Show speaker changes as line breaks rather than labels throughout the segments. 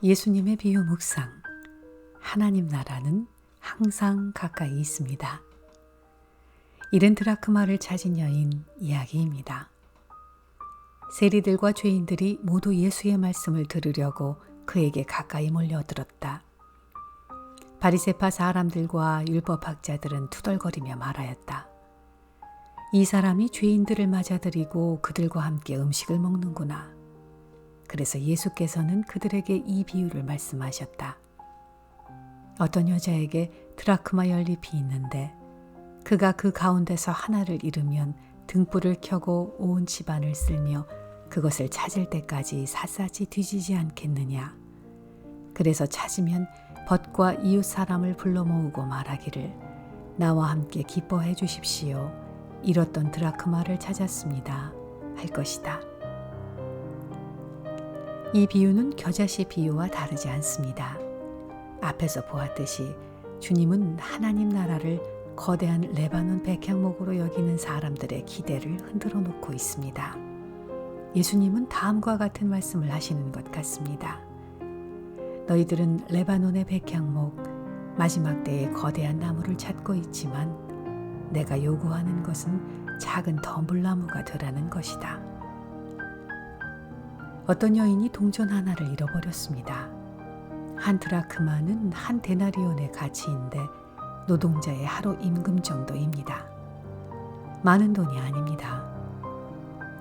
예수님의 비유 묵상. 하나님 나라는 항상 가까이 있습니다. 이른 드라크마를 찾은 여인 이야기입니다. 세리들과 죄인들이 모두 예수의 말씀을 들으려고 그에게 가까이 몰려들었다. 바리새파 사람들과 율법학자들은 투덜거리며 말하였다. 이 사람이 죄인들을 맞아들이고 그들과 함께 음식을 먹는구나. 그래서 예수께서는 그들에게 이 비유를 말씀하셨다. 어떤 여자에게 드라크마 연잎이 있는데 그가 그 가운데서 하나를 잃으면 등불을 켜고 온 집안을 쓸며 그것을 찾을 때까지 샅샅이 뒤지지 않겠느냐. 그래서 찾으면 벗과 이웃 사람을 불러 모으고 말하기를 나와 함께 기뻐해 주십시오. 잃었던 드라크마를 찾았습니다. 할 것이다. 이 비유는 겨자씨 비유와 다르지 않습니다. 앞에서 보았듯이 주님은 하나님 나라를 거대한 레바논 백향목으로 여기는 사람들의 기대를 흔들어 놓고 있습니다. 예수님은 다음과 같은 말씀을 하시는 것 같습니다. 너희들은 레바논의 백향목, 마지막 때에 거대한 나무를 찾고 있지만 내가 요구하는 것은 작은 덤불나무가 되라는 것이다. 어떤 여인이 동전 하나를 잃어버렸습니다. 한 드라크마는 한 데나리온의 가치인데 노동자의 하루 임금 정도입니다. 많은 돈이 아닙니다.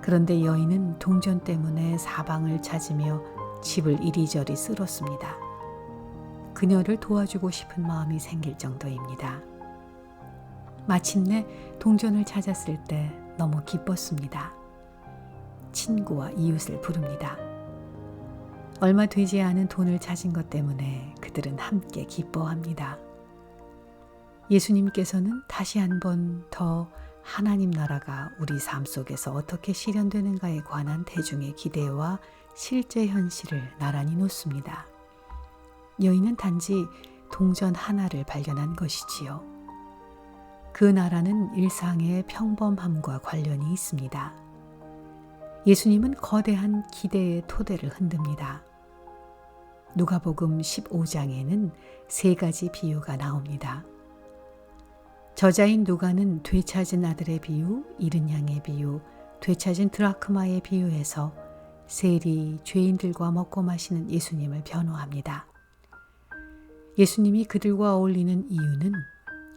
그런데 여인은 동전 때문에 사방을 찾으며 집을 이리저리 쓸었습니다. 그녀를 도와주고 싶은 마음이 생길 정도입니다. 마침내 동전을 찾았을 때 너무 기뻤습니다. 친구와 이웃을 부릅니다. 얼마 되지 않은 돈을 찾은 것 때문에 그들은 함께 기뻐합니다. 예수님께서는 다시 한번 더 하나님 나라가 우리 삶 속에서 어떻게 실현되는가에 관한 대중의 기대와 실제 현실을 나란히 놓습니다. 여인은 단지 동전 하나를 발견한 것이지요. 그 나라는 일상의 평범함과 관련이 있습니다. 예수님은 거대한 기대의 토대를 흔듭니다. 누가복음 15장에는 3가지 비유가 나옵니다. 저자인 누가는 되찾은 아들의 비유, 잃은 양의 비유, 되찾은 드라크마의 비유에서 세리, 죄인들과 먹고 마시는 예수님을 변호합니다. 예수님이 그들과 어울리는 이유는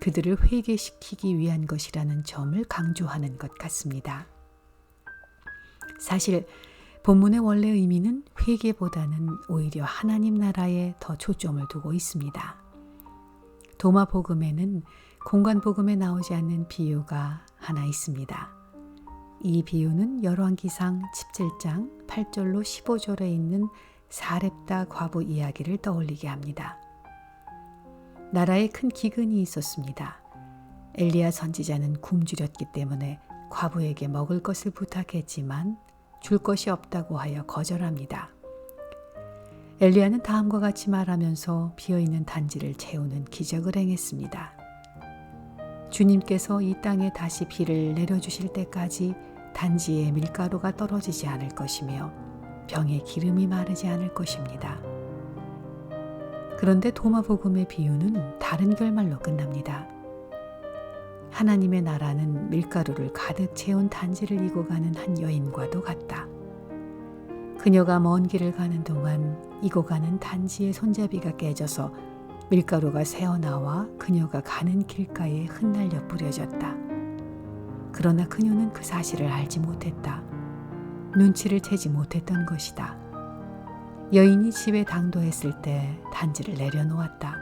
그들을 회개시키기 위한 것이라는 점을 강조하는 것 같습니다. 사실 본문의 원래 의미는 회개보다는 오히려 하나님 나라에 더 초점을 두고 있습니다. 도마복음에는 공관복음에 나오지 않는 비유가 하나 있습니다. 이 비유는 열왕기상 17장 8절로 15절에 있는 사렙다 과부 이야기를 떠올리게 합니다. 나라에 큰 기근이 있었습니다. 엘리야 선지자는 굶주렸기 때문에 과부에게 먹을 것을 부탁했지만 줄 것이 없다고 하여 거절합니다. 엘리야는 다음과 같이 말하면서 비어있는 단지를 채우는 기적을 행했습니다. 주님께서 이 땅에 다시 비를 내려주실 때까지 단지에 밀가루가 떨어지지 않을 것이며 병에 기름이 마르지 않을 것입니다. 그런데 도마복음의 비유는 다른 결말로 끝납니다. 하나님의 나라는 밀가루를 가득 채운 단지를 이고 가는 한 여인과도 같다. 그녀가 먼 길을 가는 동안 이고 가는 단지의 손잡이가 깨져서 밀가루가 새어나와 그녀가 가는 길가에 흩날려 뿌려졌다. 그러나 그녀는 그 사실을 알지 못했다. 눈치를 채지 못했던 것이다. 여인이 집에 당도했을 때 단지를 내려놓았다.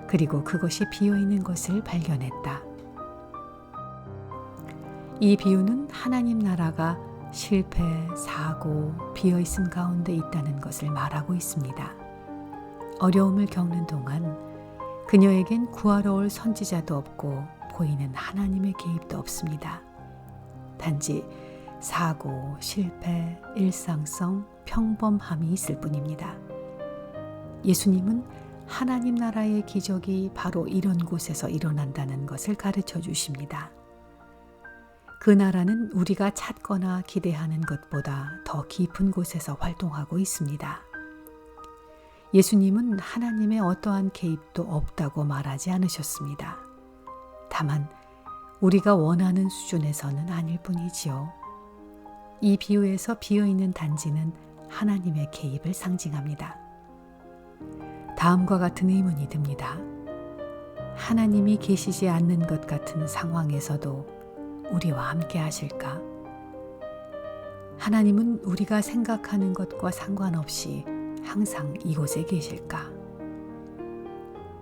그리고 그것이 비어있는 것을 발견했다. 이 비유는 하나님 나라가 실패, 사고, 비어있음 가운데 있다는 것을 말하고 있습니다. 어려움을 겪는 동안 그녀에겐 구하러 올 선지자도 없고 보이는 하나님의 개입도 없습니다. 단지 사고, 실패, 일상성, 평범함이 있을 뿐입니다. 예수님은 하나님 나라의 기적이 바로 이런 곳에서 일어난다는 것을 가르쳐 주십니다. 그 나라는 우리가 찾거나 기대하는 것보다 더 깊은 곳에서 활동하고 있습니다. 예수님은 하나님의 어떠한 개입도 없다고 말하지 않으셨습니다. 다만 우리가 원하는 수준에서는 아닐 뿐이지요. 이 비유에서 비어있는 단지는 하나님의 개입을 상징합니다. 다음과 같은 의문이 듭니다. 하나님이 계시지 않는 것 같은 상황에서도 우리와 함께 하실까? 하나님은 우리가 생각하는 것과 상관없이 항상 이곳에 계실까?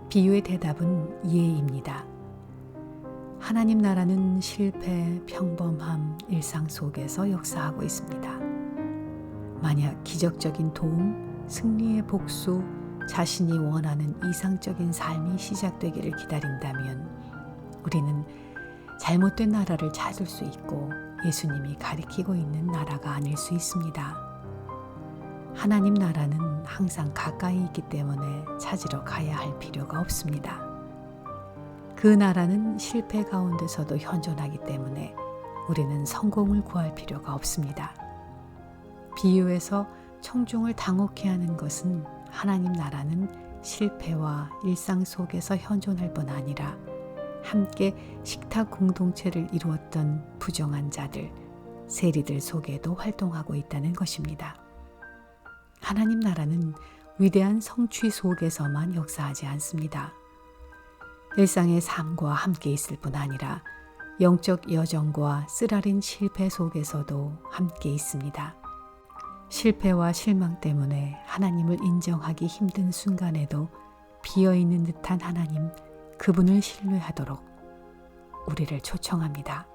비유의 대답은 예입니다. 하나님 나라는 실패, 평범함, 일상 속에서 역사하고 있습니다. 만약 기적적인 도움, 승리의 복수, 자신이 원하는 이상적인 삶이 시작되기를 기다린다면 우리는 잘못된 나라를 찾을 수 있고 예수님이 가리키고 있는 나라가 아닐 수 있습니다. 하나님 나라는 항상 가까이 있기 때문에 찾으러 가야 할 필요가 없습니다. 그 나라는 실패 가운데서도 현존하기 때문에 우리는 성공을 구할 필요가 없습니다. 비유에서 청중을 당혹해 하는 것은 하나님 나라는 실패와 일상 속에서 현존할 뿐 아니라 함께 식탁 공동체를 이루었던 부정한 자들, 세리들 속에도 활동하고 있다는 것입니다. 하나님 나라는 위대한 성취 속에서만 역사하지 않습니다. 일상의 삶과 함께 있을 뿐 아니라 영적 여정과 쓰라린 실패 속에서도 함께 있습니다. 실패와 실망 때문에 하나님을 인정하기 힘든 순간에도 비어있는 듯한 하나님, 그분을 신뢰하도록 우리를 초청합니다.